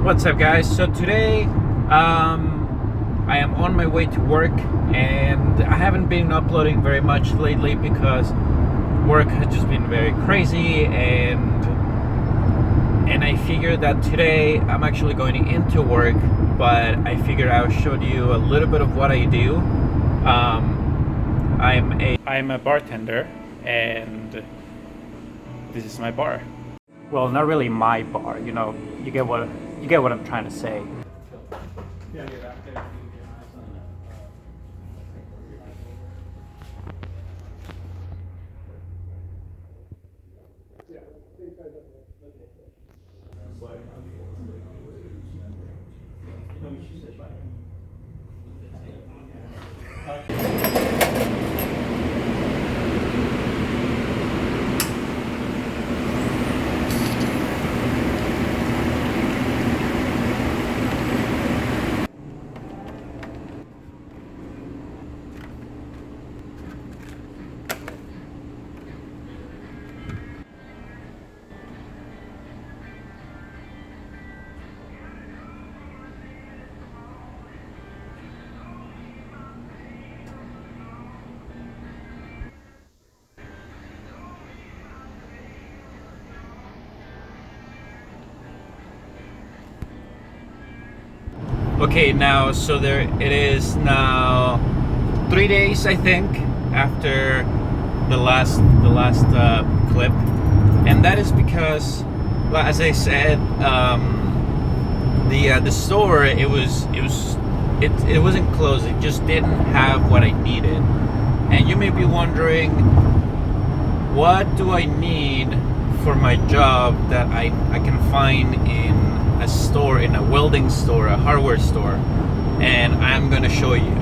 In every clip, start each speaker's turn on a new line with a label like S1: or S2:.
S1: What's up, guys? So today I am on my way to work, and I haven't been uploading very much lately because work has just been very crazy, and I figured that today I'm actually going into work, but I figured I'll show you a little bit of what I do. I'm a bartender, and this is my bar. Well, not really my bar, you get what I'm trying to say. Okay, now so there it is now 3 days, I think, after the last clip, and that is because, well, as I said, the store it wasn't closed. It just didn't have what I needed, and you may be wondering, what do I need for my job that I can find in a store, in a welding store, a hardware store, and I'm gonna show you.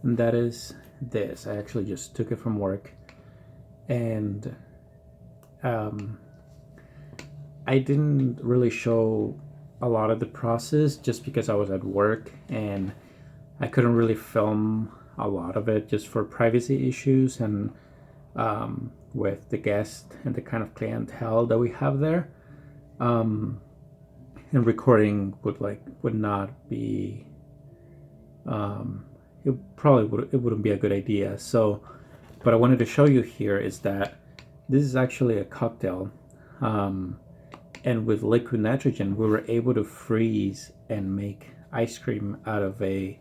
S1: and that is this. I actually just took it from work, and I didn't really show a lot of the process just because I was at work and I couldn't really film a lot of it just for privacy issues and with the guest and the kind of clientele that we have there. And recording would not be it wouldn't be a good idea. So what I wanted to show you here is that this is actually a cocktail, and with liquid nitrogen we were able to freeze and make ice cream out of a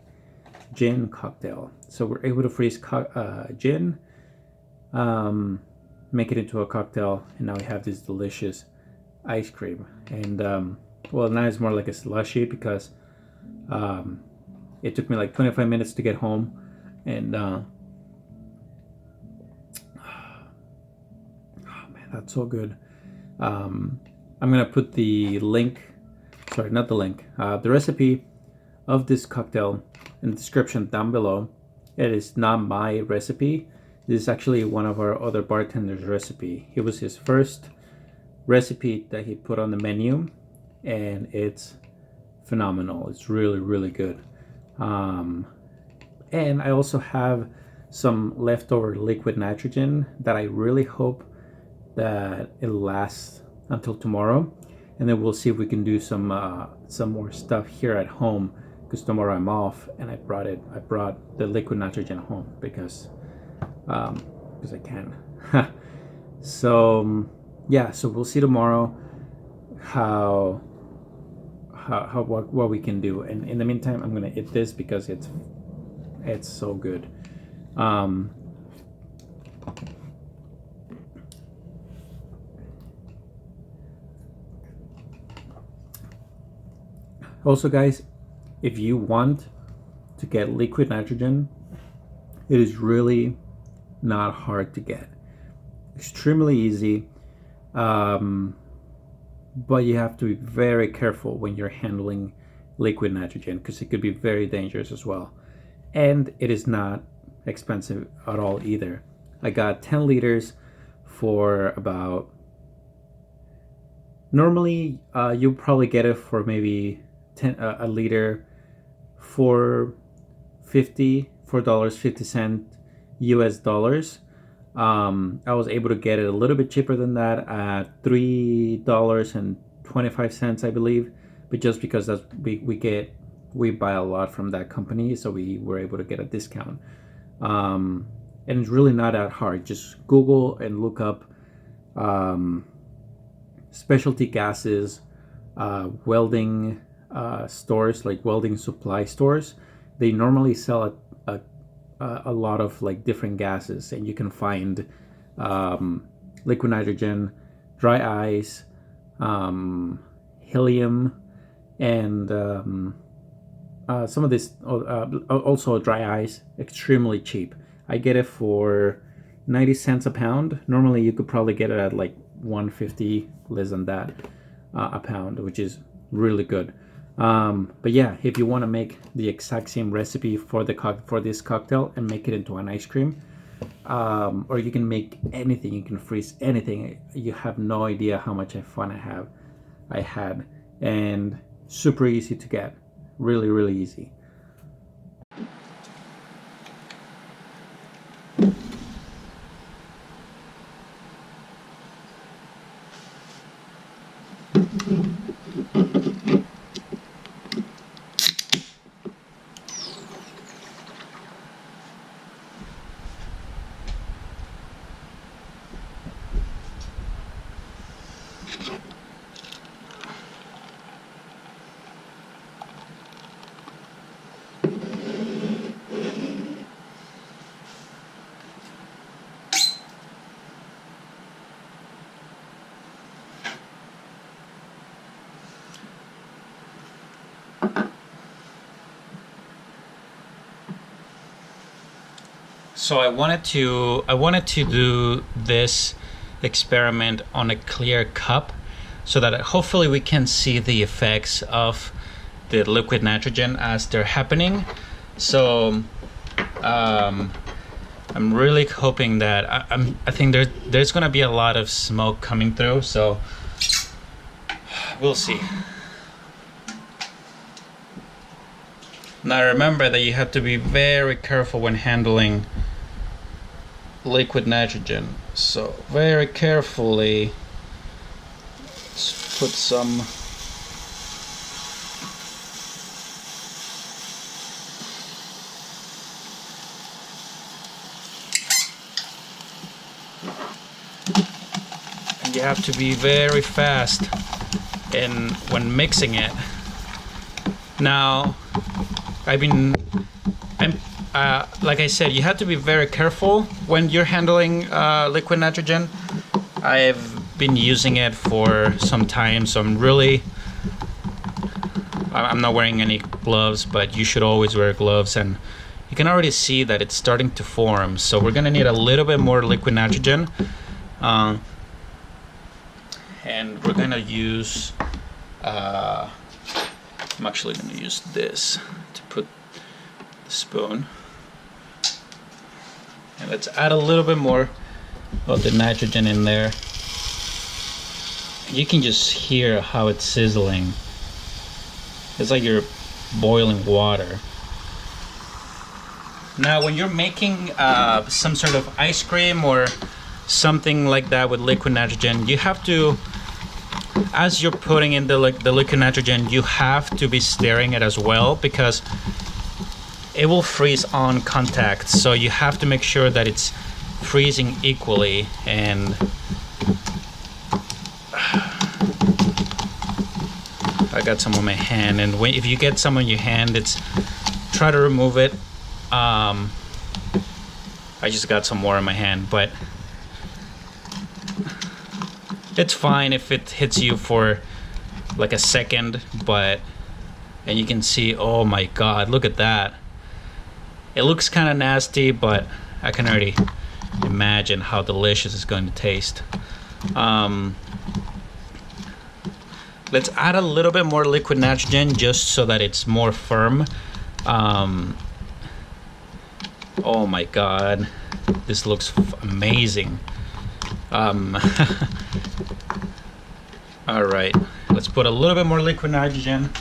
S1: gin cocktail. So we're able to freeze gin, make it into a cocktail, and now we have this delicious ice cream. And well, now it's more like a slushy because it took me like 25 minutes to get home, and oh man, that's so good. I'm gonna put the link, sorry, not the link, the recipe of this cocktail in the description down below. It is not my recipe. This is actually one of our other bartender's recipe. It was his first recipe that he put on the menu, and it's phenomenal. It's really, really good. And I also have some leftover liquid nitrogen that I really hope that it lasts until tomorrow, and then we'll see if we can do some more stuff here at home, because tomorrow I'm off, and I brought the liquid nitrogen home because I can. So yeah, so we'll see tomorrow what we can do, and in the meantime I'm gonna eat this because it's so good. Also, guys, if you want to get liquid nitrogen, it is really not hard to get. Extremely easy, but you have to be very careful when you're handling liquid nitrogen because it could be very dangerous as well. And it is not expensive at all either. I got 10 liters for about, normally you'll probably get it for maybe a liter for $4.50 US dollars. I was able to get it a little bit cheaper than that at $3.25, I believe, but just because that's we buy a lot from that company, so we were able to get a discount. And it's really not that hard. Just Google and look up specialty gases, welding stores, like welding supply stores. They normally sell a lot of like different gases, and you can find liquid nitrogen, dry ice, helium, and some of this also dry ice, extremely cheap. I get it for 90 cents a pound. Normally you could probably get it at like 150, less than that a pound, which is really good. But yeah, if you want to make the exact same recipe for this cocktail and make it into an ice cream, or you can make anything, you can freeze anything. You have no idea how much fun I had, and super easy to get, really, really easy. So I wanted to do this experiment on a clear cup so that hopefully we can see the effects of the liquid nitrogen as they're happening. So I'm really hoping that I think there's gonna be a lot of smoke coming through, so we'll see. Now remember that you have to be very careful when handling liquid nitrogen. So very carefully, let's put some. And you have to be very fast when mixing it. Now, I'm like I said, you have to be very careful when you're handling liquid nitrogen. I've been using it for some time, so I'm not wearing any gloves, but you should always wear gloves, and you can already see that it's starting to form. So we're gonna need a little bit more liquid nitrogen, and we're gonna use I'm actually going to use this to put the spoon. And let's add a little bit more of the nitrogen in there. You can just hear how it's sizzling. It's like you're boiling water. Now when you're making some sort of ice cream or something like that with liquid nitrogen, you have to, as you're putting in the liquid nitrogen, you have to be stirring it as well, because it will freeze on contact. So you have to make sure that it's freezing equally. And I got some on my hand, and if you get some on your hand, try to remove it. I just got some more on my hand, but it's fine if it hits you for like a second. And you can see, oh my god, look at that. It looks kind of nasty, but I can already imagine how delicious it's going to taste. Let's add a little bit more liquid nitrogen just so that it's more firm. Oh my god, this looks amazing. All right, let's put a little bit more liquid nitrogen.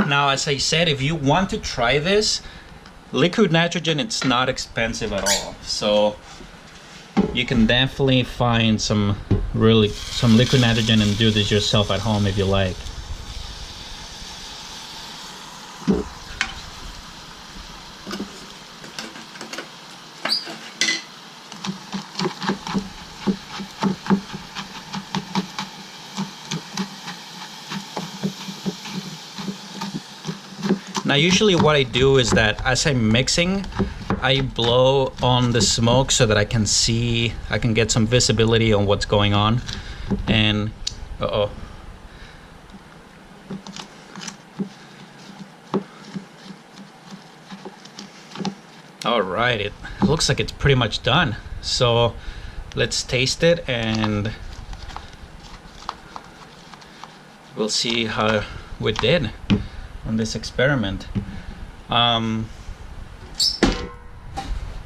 S1: Now, as I said, if you want to try this, liquid nitrogen, it's not expensive at all. So you can definitely find some liquid nitrogen and do this yourself at home if you like. Now usually what I do is that as I'm mixing, I blow on the smoke so that I can get some visibility on what's going on. And all right, it looks like it's pretty much done. So let's taste it and we'll see how we did on this experiment. Now,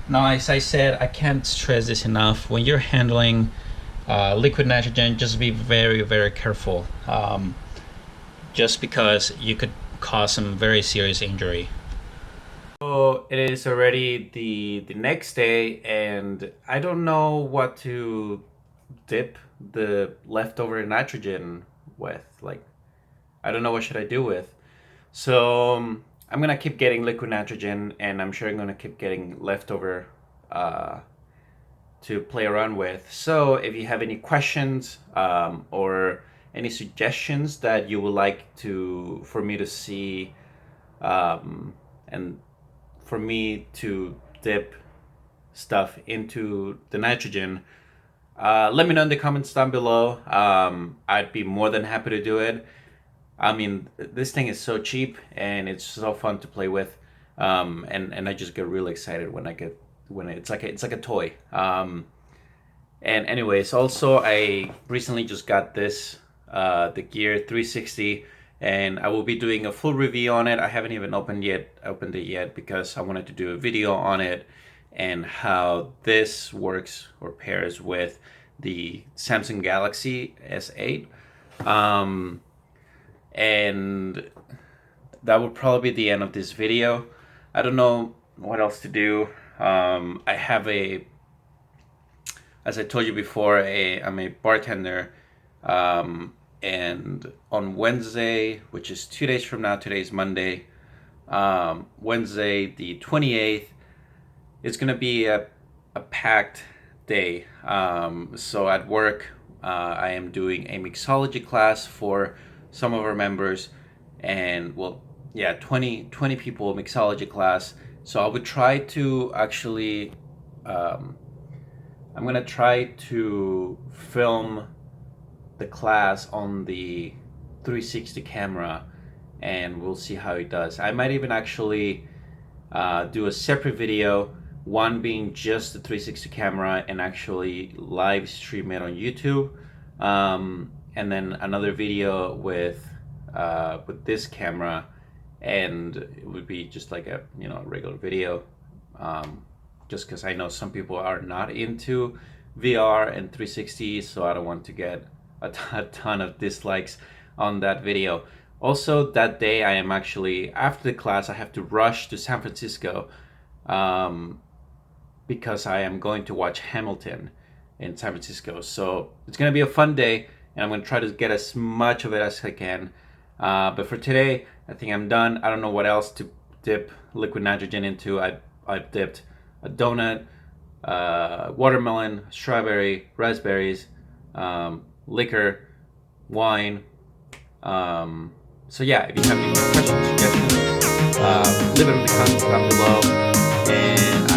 S1: as I said, I can't stress this enough. When you're handling liquid nitrogen, just be very, very careful. Just because you could cause some very serious injury. So it is already the next day, and I don't know what to dip the leftover nitrogen with. Like, I don't know what should I do with. So I'm gonna keep getting liquid nitrogen, and I'm sure I'm gonna keep getting leftover to play around with. So if you have any questions or any suggestions that you would like for me to see, and for me to dip stuff into the nitrogen, let me know in the comments down below. I'd be more than happy to do it. I mean, this thing is so cheap and it's so fun to play with, and I just get really excited when it's like a toy. And anyways, also I recently just got this, the Gear 360. and I will be doing a full review on it. I haven't even opened it yet because I wanted to do a video on it and how this works or pairs with the Samsung Galaxy S8. And that would probably be the end of this video. I don't know what else to do. I have as I told you before, I'm a bartender. And on Wednesday, which is 2 days from now, today's Monday, Wednesday the 28th, it's going to be a packed day. So at work, I am doing a mixology class for some of our members, and 20 people mixology class. So I would try to actually, I'm going to try to film the class on the 360 camera, and we'll see how it does. I might even actually do a separate video, one being just the 360 camera and actually live stream it on YouTube, and then another video with this camera, and it would be just like a regular video, just because I know some people are not into VR and 360, so I don't want to get a ton of dislikes on that video. Also, that day I am actually, after the class, I have to rush to San Francisco, because I am going to watch Hamilton in San Francisco. So it's going to be a fun day, and I'm going to try to get as much of it as I can. But for today, I think I'm done. I don't know what else to dip liquid nitrogen into. I've dipped a donut, watermelon, strawberry, raspberries, liquor, wine. So yeah, if you have any questions, suggestions, leave it in the comments down below, and